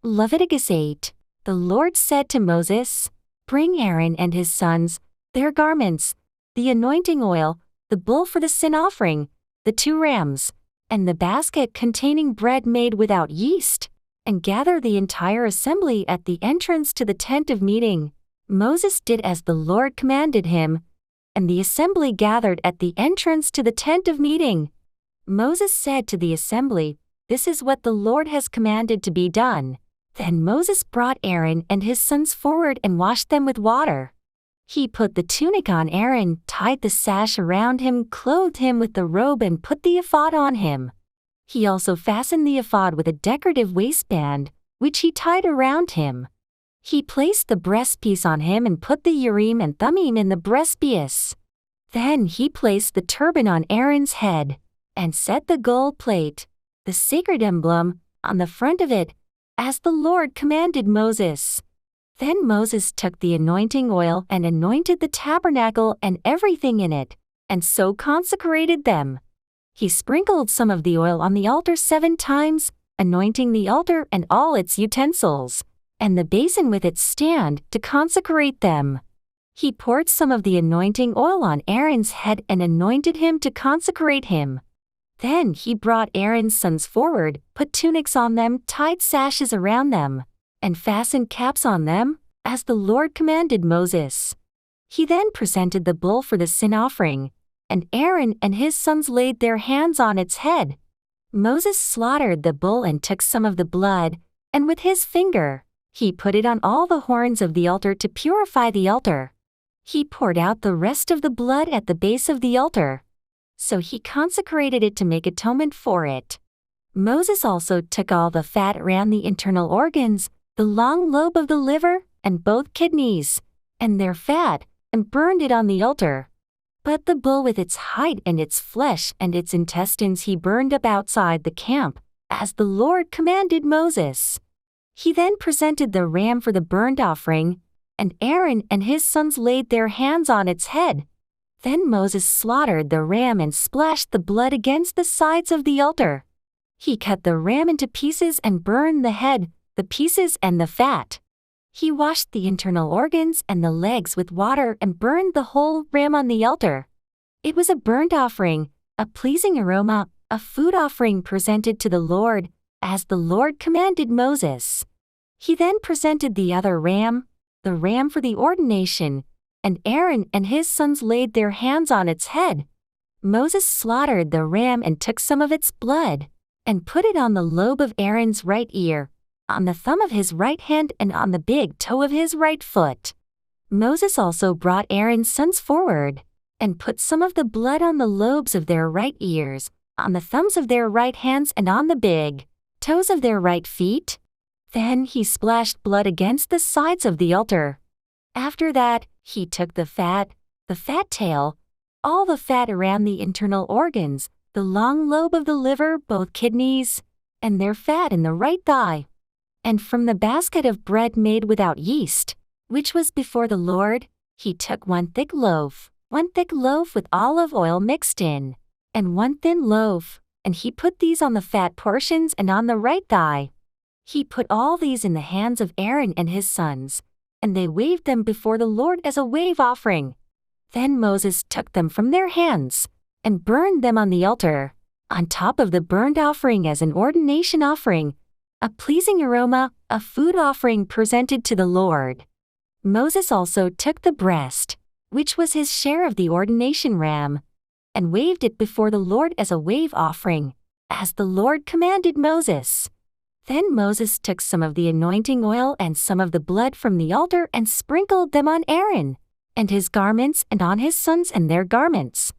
Leviticus 8. The Lord said to Moses, "Bring Aaron and his sons, their garments, the anointing oil, the bull for the sin offering, the 2 rams, and the basket containing bread made without yeast, and gather the entire assembly at the entrance to the tent of meeting." Moses did as the Lord commanded him, and the assembly gathered at the entrance to the tent of meeting. Moses said to the assembly, "This is what the Lord has commanded to be done." Then Moses brought Aaron and his sons forward and washed them with water. He put the tunic on Aaron, tied the sash around him, clothed him with the robe, and put the ephod on him. He also fastened the ephod with a decorative waistband, which he tied around him. He placed the breastpiece on him and put the Urim and Thummim in the breastpiece. Then he placed the turban on Aaron's head, and set the gold plate, the sacred emblem, on the front of it, as the Lord commanded Moses. Then Moses took the anointing oil and anointed the tabernacle and everything in it, and so consecrated them. He sprinkled some of the oil on the altar 7 times, anointing the altar and all its utensils, and the basin with its stand, to consecrate them. He poured some of the anointing oil on Aaron's head and anointed him to consecrate him. Then he brought Aaron's sons forward, put tunics on them, tied sashes around them, and fastened caps on them, as the Lord commanded Moses. He then presented the bull for the sin offering, and Aaron and his sons laid their hands on its head. Moses slaughtered the bull and took some of the blood, and with his finger, he put it on all the horns of the altar to purify the altar. He poured out the rest of the blood at the base of the altar. So he consecrated it to make atonement for it. Moses also took all the fat around the internal organs, the long lobe of the liver, and both kidneys, and their fat, and burned it on the altar. But the bull with its hide and its flesh and its intestines he burned up outside the camp, as the Lord commanded Moses. He then presented the ram for the burnt offering, and Aaron and his sons laid their hands on its head. Then Moses slaughtered the ram and splashed the blood against the sides of the altar. He cut the ram into pieces and burned the head, the pieces and the fat. He washed the internal organs and the legs with water and burned the whole ram on the altar. It was a burnt offering, a pleasing aroma, a food offering presented to the Lord, as the Lord commanded Moses. He then presented the other ram, the ram for the ordination, and Aaron and his sons laid their hands on its head. Moses slaughtered the ram and took some of its blood, and put it on the lobe of Aaron's right ear, on the thumb of his right hand, and on the big toe of his right foot. Moses also brought Aaron's sons forward, and put some of the blood on the lobes of their right ears, on the thumbs of their right hands, and on the big toes of their right feet. Then he splashed blood against the sides of the altar. After that, he took the fat tail, all the fat around the internal organs, the long lobe of the liver, both kidneys, and their fat in the right thigh. And from the basket of bread made without yeast, which was before the Lord, he took one thick loaf with olive oil mixed in, and one thin loaf, and he put these on the fat portions and on the right thigh. He put all these in the hands of Aaron and his sons, and they waved them before the Lord as a wave offering. Then Moses took them from their hands, and burned them on the altar, on top of the burnt offering as an ordination offering, a pleasing aroma, a food offering presented to the Lord. Moses also took the breast, which was his share of the ordination ram, and waved it before the Lord as a wave offering, as the Lord commanded Moses. Then Moses took some of the anointing oil and some of the blood from the altar and sprinkled them on Aaron, and his garments, and on his sons and their garments.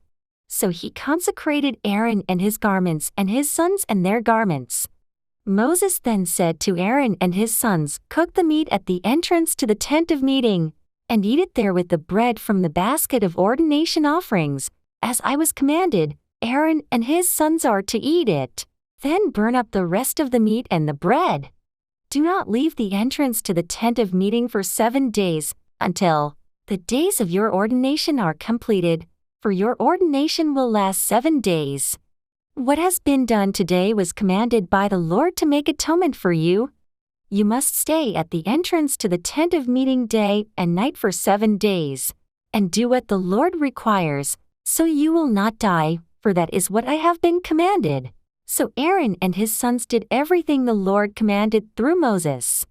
So he consecrated Aaron and his garments, and his sons and their garments. Moses then said to Aaron and his sons, "Cook the meat at the entrance to the tent of meeting, and eat it there with the bread from the basket of ordination offerings, as I was commanded. Aaron and his sons are to eat it. Then burn up the rest of the meat and the bread. Do not leave the entrance to the tent of meeting for 7 days, until the days of your ordination are completed, for your ordination will last 7 days. What has been done today was commanded by the Lord to make atonement for you. You must stay at the entrance to the tent of meeting day and night for 7 days, and do what the Lord requires, so you will not die, for that is what I have been commanded. So Aaron and his sons did everything the Lord commanded through Moses.